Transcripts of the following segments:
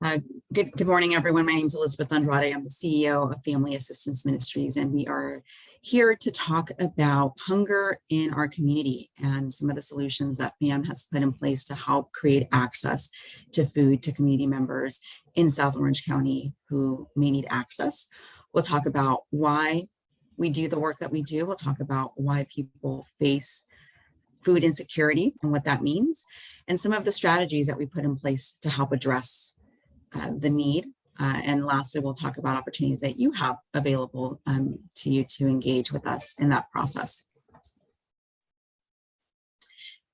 Uh, good morning, everyone. My name is Elizabeth Andrade. I'm the CEO of Family Assistance Ministries, and we are here to talk about hunger in our community and some of the solutions that FAM has put in place to help create access to food to community members in South Orange County who may need access. We'll talk about why we do the work that we do. We'll talk about why people face food insecurity and what that means, and some of the strategies that we put in place to help address the need. And lastly, we'll talk about opportunities that you have available to you to engage with us in that process.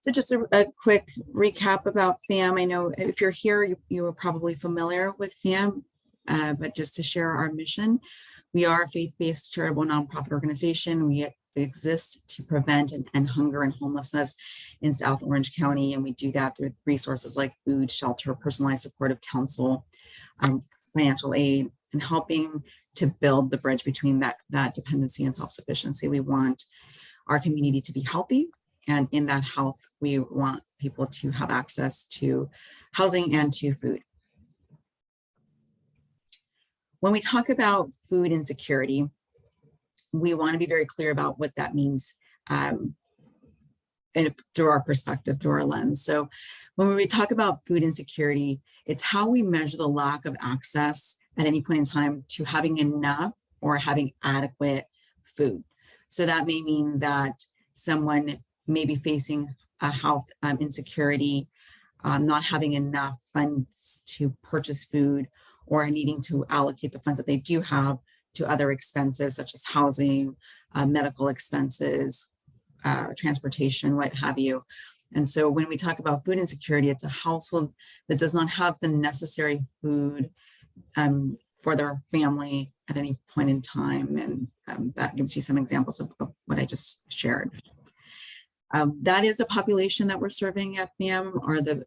So just a quick recap about FAM. I know if you're here, you are probably familiar with FAM, but just to share our mission, we are a faith-based charitable nonprofit organization. We exist to prevent and end hunger and homelessness in South Orange County, and we do that through resources like food, shelter, personalized supportive counsel, financial aid, and helping to build the bridge between that dependency and self-sufficiency. We want our community to be healthy, and in that health, we want people to have access to housing and to food. When we talk about food insecurity, we want to be very clear about what that means and through our perspective, through our lens. So when we talk about food insecurity, it's how we measure the lack of access at any point in time to having enough or having adequate food. So that may mean that someone may be facing a health insecurity, not having enough funds to purchase food, or needing to allocate the funds that they do have to other expenses such as housing, medical expenses, transportation, what have you. And so when we talk about food insecurity, it's a household that does not have the necessary food for their family at any point in time. And that gives you some examples of what I just shared. That is the population that we're serving at FAM, are the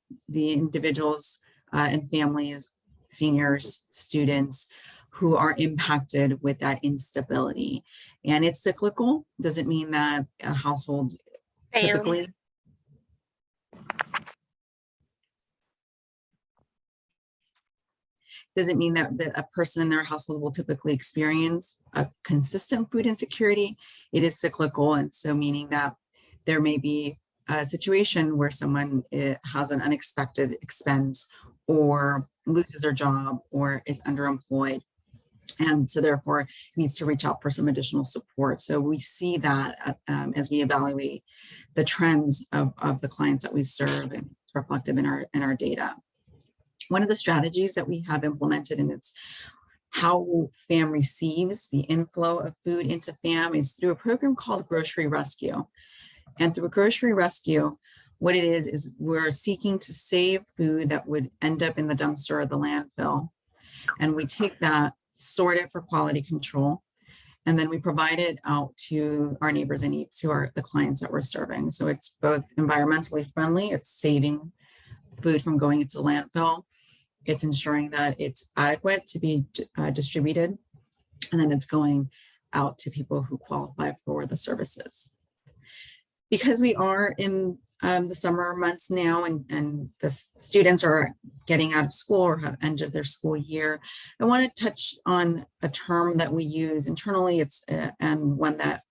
individuals and families, seniors, students, who are impacted with that instability. And it's cyclical. Doesn't mean that a household typically doesn't mean that a person in their household will typically experience a consistent food insecurity. It is cyclical, and so meaning that there may be a situation where someone has an unexpected expense or loses their job or is underemployed, and so therefore needs to reach out for some additional support. So we see that as we evaluate the trends of the clients that we serve, and it's reflective in our data. One of the strategies that we have implemented, and it's how FAM receives the inflow of food into FAM, is through a program called Grocery Rescue. And through Grocery Rescue, what it is we're seeking to save food that would end up in the dumpster or the landfill. And we take that, sort it for quality control, and then we provide it out to our neighbors in need, who are the clients that we're serving. So it's both environmentally friendly, it's saving food from going into landfill, it's ensuring that it's adequate to be distributed, and then it's going out to people who qualify for the services. Because we are in the summer months now, and the students are getting out of school or have ended their school year, I want to touch on a term that we use internally, and one that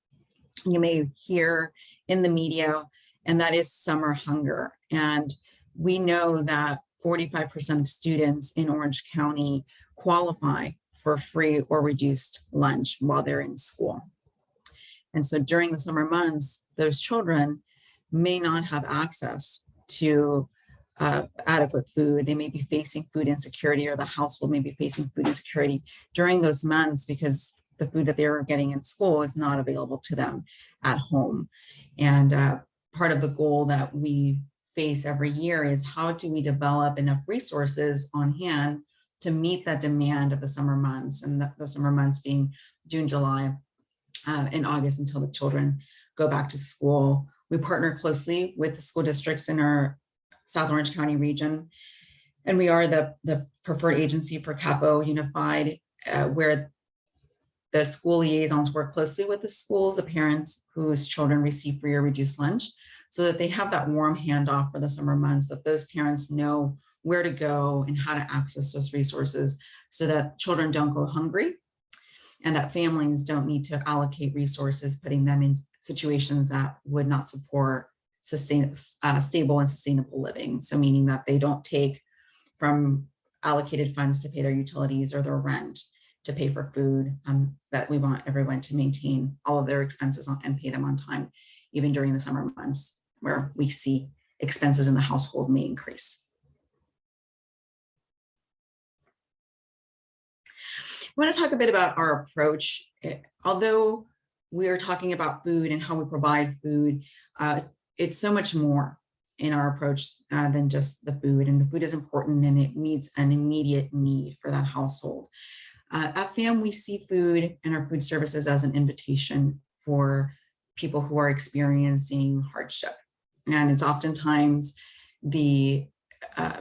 you may hear in the media, and that is summer hunger. And we know that 45% of students in Orange County qualify for free or reduced lunch while they're in school. And so during the summer months, those children may not have access to adequate food. They may be facing food insecurity, or the household may be facing food insecurity during those months because the food that they're getting in school is not available to them at home. And part of the goal that we face every year is how do we develop enough resources on hand to meet that demand of the summer months, and the summer months being June, July, and August until the children go back to school. We partner closely with the school districts in our South Orange County region, and we are the preferred agency for Capo Unified, where the school liaisons work closely with the schools, the parents whose children receive free or reduced lunch, so that they have that warm handoff for the summer months, that those parents know where to go and how to access those resources so that children don't go hungry and that families don't need to allocate resources, putting them in situations that would not support stable and sustainable living. So meaning that they don't take from allocated funds to pay their utilities or their rent to pay for food, that we want everyone to maintain all of their expenses and pay them on time, even during the summer months where we see expenses in the household may increase. I want to talk a bit about our approach. Although we are talking about food and how we provide food, it's so much more in our approach than just the food. And the food is important and it meets an immediate need for that household. At FAM, we see food and our food services as an invitation for people who are experiencing hardship. And it's oftentimes the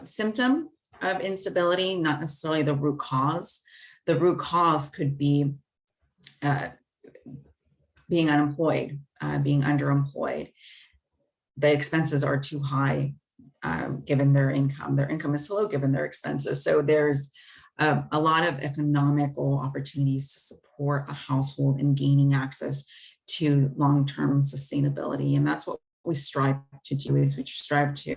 symptom of instability, not necessarily the root cause. The root cause could be being unemployed, being underemployed. The expenses are too high given their income. Their income is low given their expenses. So there's a lot of economical opportunities to support a household in gaining access to long-term sustainability. And that's what we strive to do, is we strive to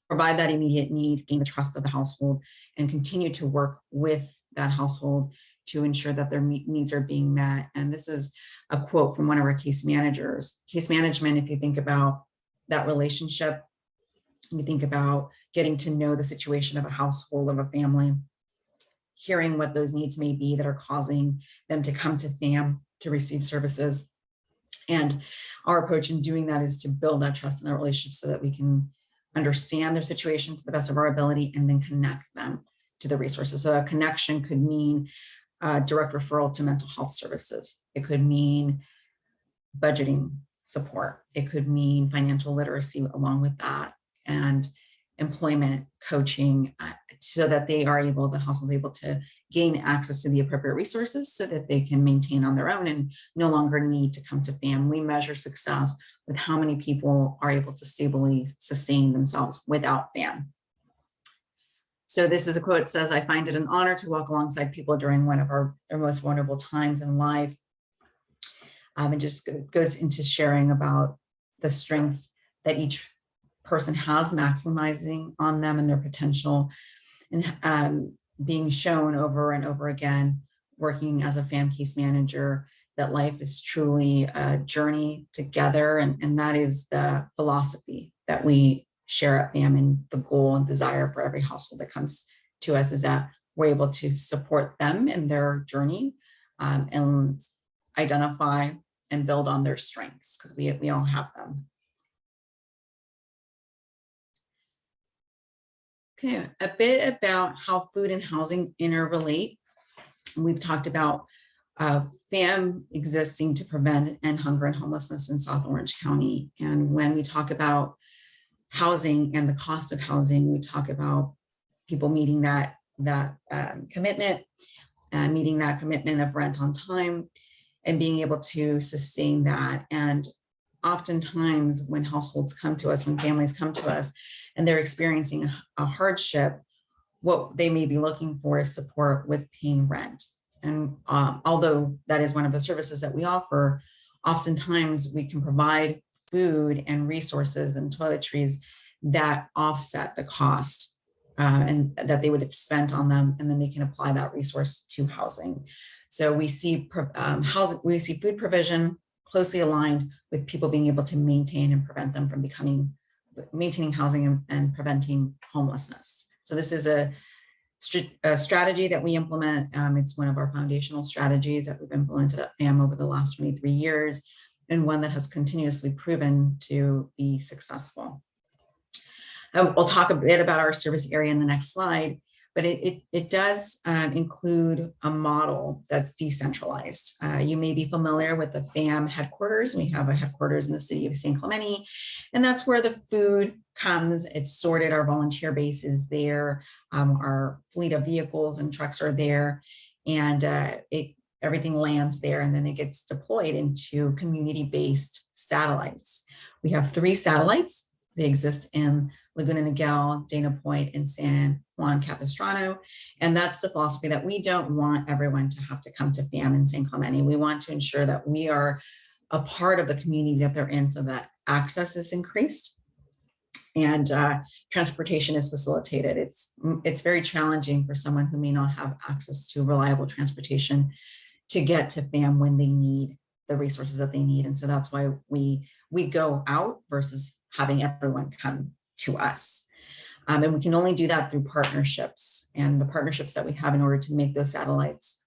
provide that immediate need, gain the trust of the household, and continue to work with that household to ensure that their needs are being met. And this is a quote from one of our case managers. Case management, if you think about that relationship, you think about getting to know the situation of a household, of a family, hearing what those needs may be that are causing them to come to FAM to receive services. And our approach in doing that is to build that trust in that relationship so that we can understand their situation to the best of our ability and then connect them to the resources. So a connection could mean direct referral to mental health services. It could mean budgeting support. It could mean financial literacy along with that, and employment coaching, so that they are able, the household is able to gain access to the appropriate resources so that they can maintain on their own and no longer need to come to FAM. We measure success with how many people are able to stably sustain themselves without FAM. So this is a quote that says, "I find it an honor to walk alongside people during one of their most vulnerable times in life." It just goes into sharing about the strengths that each person has, maximizing on them and their potential, and being shown over and over again, working as a FAM case manager, that life is truly a journey together. And that is the philosophy that we share at FAM, and the goal and desire for every household that comes to us is that we're able to support them in their journey, and identify and build on their strengths, because we all have them. Okay, a bit about how food and housing interrelate. We've talked about FAM existing to prevent end hunger and homelessness in South Orange County. And when we talk about housing and the cost of housing, we talk about people meeting that commitment, meeting that commitment of rent on time, and being able to sustain that. And oftentimes when households come to us, when families come to us, and they're experiencing a hardship, what they may be looking for is support with paying rent. And although that is one of the services that we offer, oftentimes we can provide food and resources and toiletries that offset the cost and that they would have spent on them, and then they can apply that resource to housing. So we see food provision closely aligned with people being able to maintain and prevent them from maintaining housing and preventing homelessness. So this is a strategy that we implement. It's one of our foundational strategies that we've implemented at FAM over the last 23 years, and one that has continuously proven to be successful. I'll talk a bit about our service area in the next slide, but it does include a model that's decentralized. You may be familiar with the FAM headquarters. We have a headquarters in the city of San Clemente, and that's where the food comes. It's sorted. Our volunteer base is there. Our fleet of vehicles and trucks are there, and everything lands there, and then it gets deployed into community-based satellites. We have 3 satellites. They exist in Laguna Niguel, Dana Point, and San Juan Capistrano. And that's the philosophy that we don't want everyone to have to come to FAM in San Clemente. We want to ensure that we are a part of the community that they're in so that access is increased and transportation is facilitated. It's very challenging for someone who may not have access to reliable transportation to get to FAM when they need the resources that they need. And so that's why we go out versus having everyone come to us. And we can only do that through partnerships. And the partnerships that we have in order to make those satellites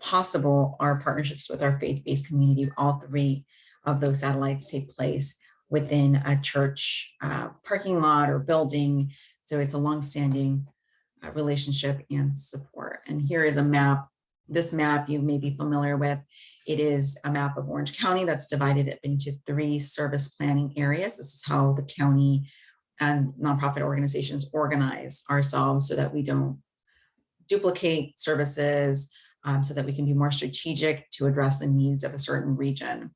possible are partnerships with our faith-based community. All three of those satellites take place within a church parking lot or building. So it's a longstanding relationship and support. And here is a map. This map you may be familiar with. It is a map of Orange County that's divided up into 3 service planning areas. This is how the county and nonprofit organizations organize ourselves so that we don't duplicate services, so that we can be more strategic to address the needs of a certain region.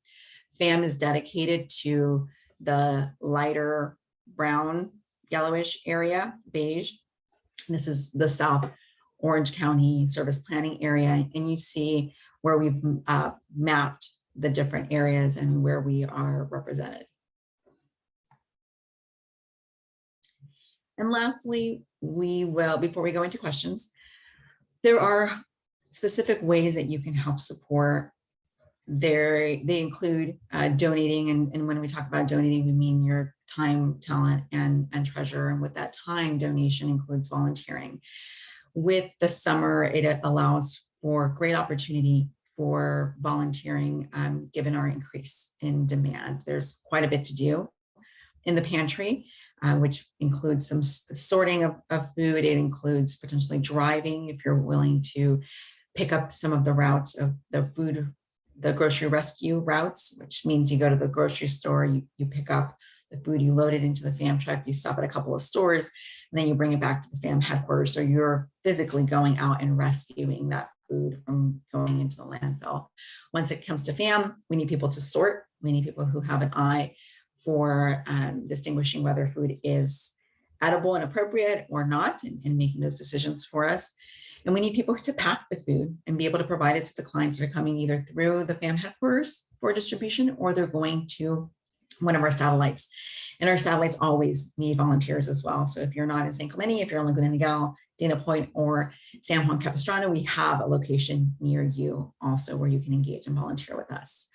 FAM is dedicated to the lighter brown, yellowish area, beige. This is the South Orange County service planning area. And you see where we've mapped the different areas and where we are represented. And lastly, we will, before we go into questions, there are specific ways that you can help support. They include donating, and when we talk about donating, we mean your time, talent, and treasure. And with that time, donation includes volunteering. With the summer, it allows for great opportunity for volunteering, given our increase in demand. There's quite a bit to do in the pantry, which includes some sorting of food. It includes potentially driving if you're willing to pick up some of the routes of the food, the grocery rescue routes, which means you go to the grocery store, you pick up the food, you load it into the FAM truck, you stop at a couple of stores, and then you bring it back to the FAM headquarters. So you're physically going out and rescuing that food from going into the landfill. Once it comes to FAM, we need people to sort. We need people who have an eye for distinguishing whether food is edible and appropriate or not, and making those decisions for us. And we need people to pack the food and be able to provide it to the clients that are coming either through the FAM headquarters for distribution, or they're going to one of our satellites. And our satellites always need volunteers as well. So if you're not in San Clemente, if you're in Laguna Niguel, Dana Point, or San Juan Capistrano, we have a location near you also where you can engage and volunteer with us.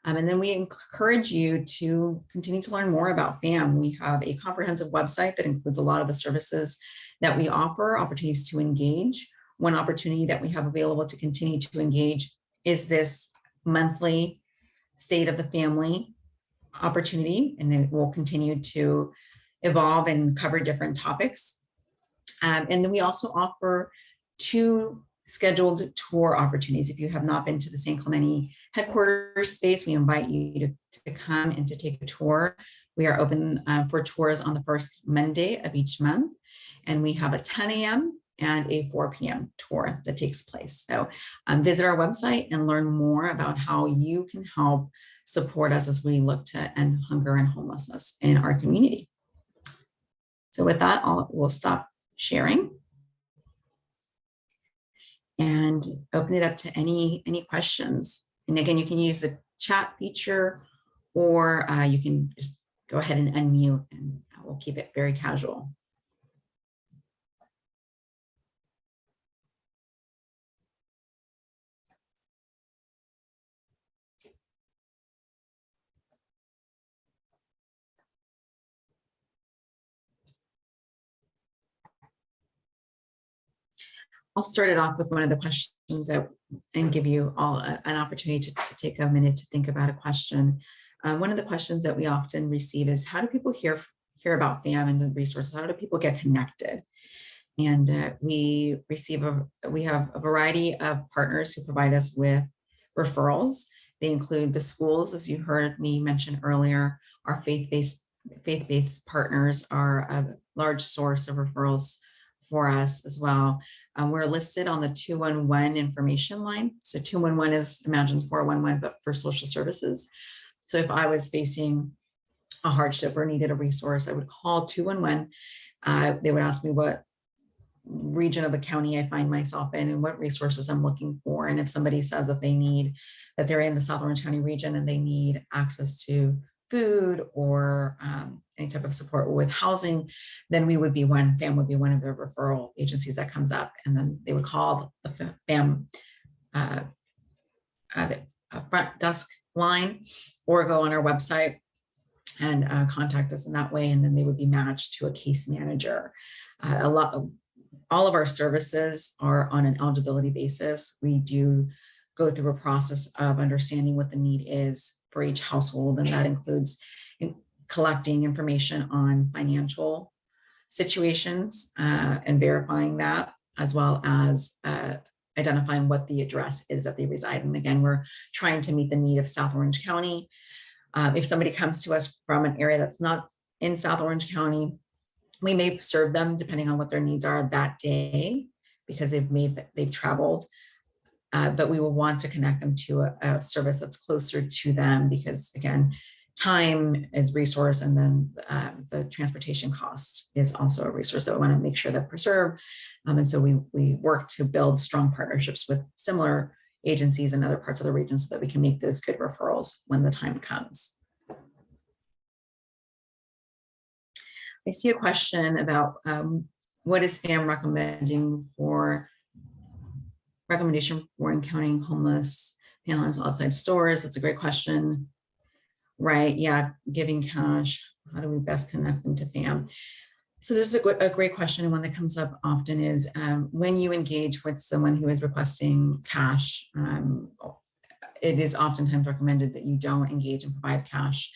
And then we encourage you to continue to learn more about FAM. We have a comprehensive website that includes a lot of the services that we offer, opportunities to engage. One opportunity that we have available to continue to engage is this monthly State of the Family opportunity, and it will continue to evolve and cover different topics. And then we also offer 2 scheduled tour opportunities. If you have not been to the San Clemente headquarters space, we invite you to come and to take a tour. We are open for tours on the first Monday of each month, and we have a 10 a.m. and a 4 p.m. tour that takes place. So visit our website and learn more about how you can help support us as we look to end hunger and homelessness in our community. So with that, we'll stop sharing and open it up to any questions. And again, you can use the chat feature, or you can just go ahead and unmute, and we'll keep it very casual. I'll start it off with one of the questions and give you all an opportunity to take a minute to think about a question. One of the questions that we often receive is, how do people hear about FAM and the resources? How do people get connected? And we have a variety of partners who provide us with referrals. They include the schools, as you heard me mention earlier. Our faith-based partners are a large source of referrals for us as well. We're listed on the 211 information line. So 211 is, imagine 411, but for social services. So if I was facing a hardship or needed a resource, I would call 211. They would ask me what region of the county I find myself in and what resources I'm looking for. And if somebody says that that they're in the South Orange County region and they need access to food or any type of support with housing, then FAM would be one of the referral agencies that comes up. And then they would call the FAM the front desk line or go on our website and contact us in that way. And then they would be matched to a case manager. All of our services are on an eligibility basis. We do go through a process of understanding what the need is for each household, and that includes collecting information on financial situations and verifying that, as well as identifying what the address is that they reside in. Again, we're trying to meet the need of South Orange County. If somebody comes to us from an area that's not in South Orange County, we may serve them depending on what their needs are that day because they've traveled. But we will want to connect them to a service that's closer to them because, again, time is resource, and then the transportation cost is also a resource that we want to make sure that preserved. And so we work to build strong partnerships with similar agencies in other parts of the region so that we can make those good referrals when the time comes. I see a question about what is FAM recommendation for encountering homeless families outside stores. That's a great question. Right, yeah, giving cash. How do we best connect them to FAM? So this is a great question, and one that comes up often is when you engage with someone who is requesting cash, it is oftentimes recommended that you don't engage and provide cash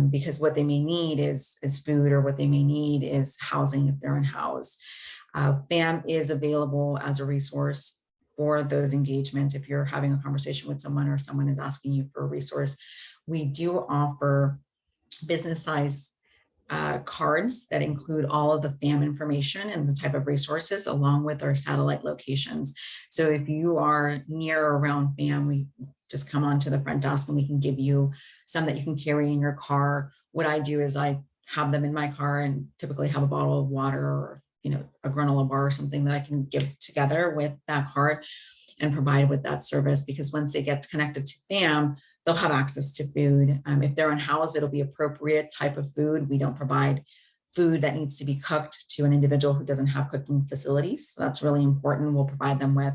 because what they may need is food, or what they may need is housing if they're unhoused. FAM is available as a resource for those engagements. If you're having a conversation with someone or someone is asking you for a resource, we do offer business size cards that include all of the FAM information and the type of resources along with our satellite locations. So if you are near or around FAM, we just come onto the front desk and we can give you some that you can carry in your car. What I do is I have them in my car and typically have a bottle of water or a granola bar or something that I can give together with that card and provide with that service, because once they get connected to FAM, they'll have access to food. If they're unhoused, it'll be appropriate type of food. We don't provide food that needs to be cooked to an individual who doesn't have cooking facilities. So that's really important. We'll provide them with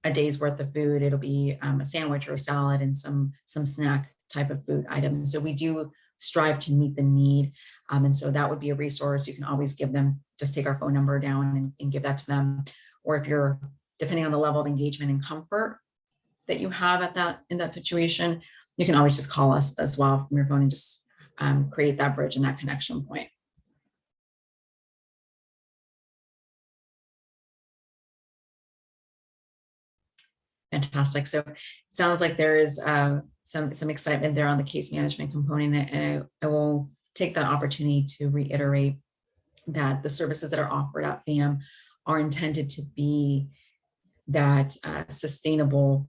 a day's worth of food. It'll be a sandwich or a salad and some snack type of food items. So we do strive to meet the need. And so that would be a resource. You can always give them, just take our phone number down and give that to them. Or if you're, depending on the level of engagement and comfort that you have in that situation, you can always just call us as well from your phone and just create that bridge and that connection point. Fantastic. So it sounds like there is some excitement there on the case management component, and I will take that opportunity to reiterate that the services that are offered at FAM are intended to be that sustainable,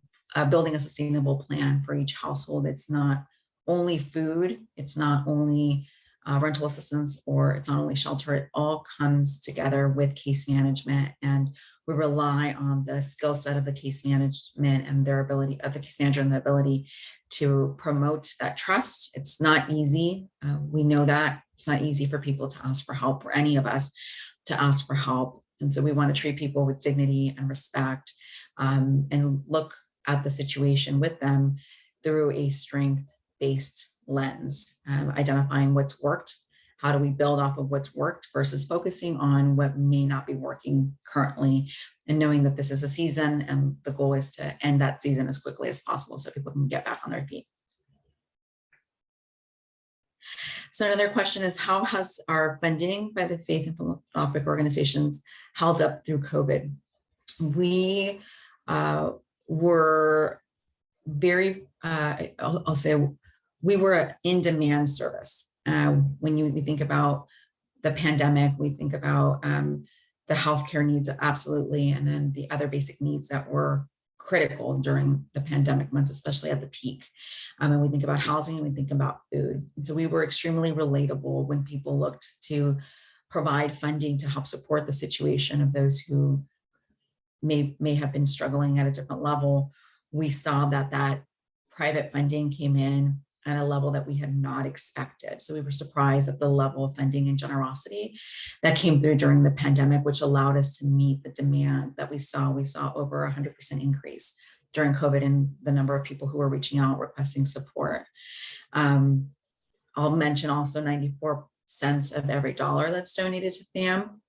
building a sustainable plan for each household. It's not only food, it's not only rental assistance, or it's not only shelter. It all comes together with case management, and we rely on the skill set of the case management and their ability of the case manager and the ability to promote that trust. It's not easy. We know that it's not easy for people to ask for help, for any of us to ask for help. And so we want to treat people with dignity and respect, and look at the situation with them through a strength-based lens, identifying what's worked. How do we build off of what's worked versus focusing on what may not be working currently, and knowing that this is a season and the goal is to end that season as quickly as possible so people can get back on their feet. So another question is, how has our funding by the faith and philanthropic organizations held up through COVID? We were very, I'll say, we were an in-demand service. When we think about the pandemic, we think about the healthcare needs, absolutely, and then the other basic needs that were critical during the pandemic months, especially at the peak. And we think about housing and we think about food. And so we were extremely relatable when people looked to provide funding to help support the situation of those who may have been struggling at a different level. We saw that private funding came in at a level that we had not expected. So we were surprised at the level of funding and generosity that came through during the pandemic, which allowed us to meet the demand that we saw. We saw over 100% increase during COVID in the number of people who were reaching out, requesting support. I'll mention also 94 cents of every dollar that's donated to FAM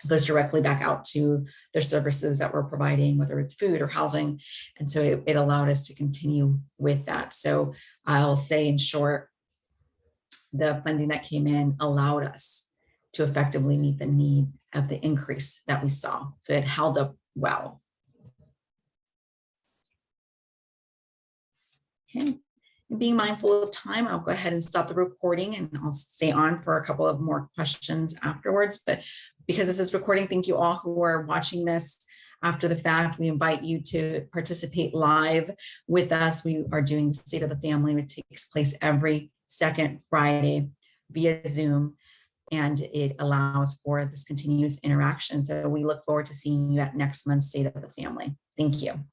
goes directly back out to their services that we're providing, whether it's food or housing. And so it allowed us to continue with that. So I'll say in short, the funding that came in allowed us to effectively meet the need of the increase that we saw. So it held up well. Okay. And being mindful of time, I'll go ahead and stop the recording and I'll stay on for a couple of more questions afterwards. But because this is recording, thank you all who are watching this after the fact. We invite you to participate live with us. We are doing the State of the Family, which takes place every second Friday via Zoom, and it allows for this continuous interaction. So we look forward to seeing you at next month's State of the Family. Thank you.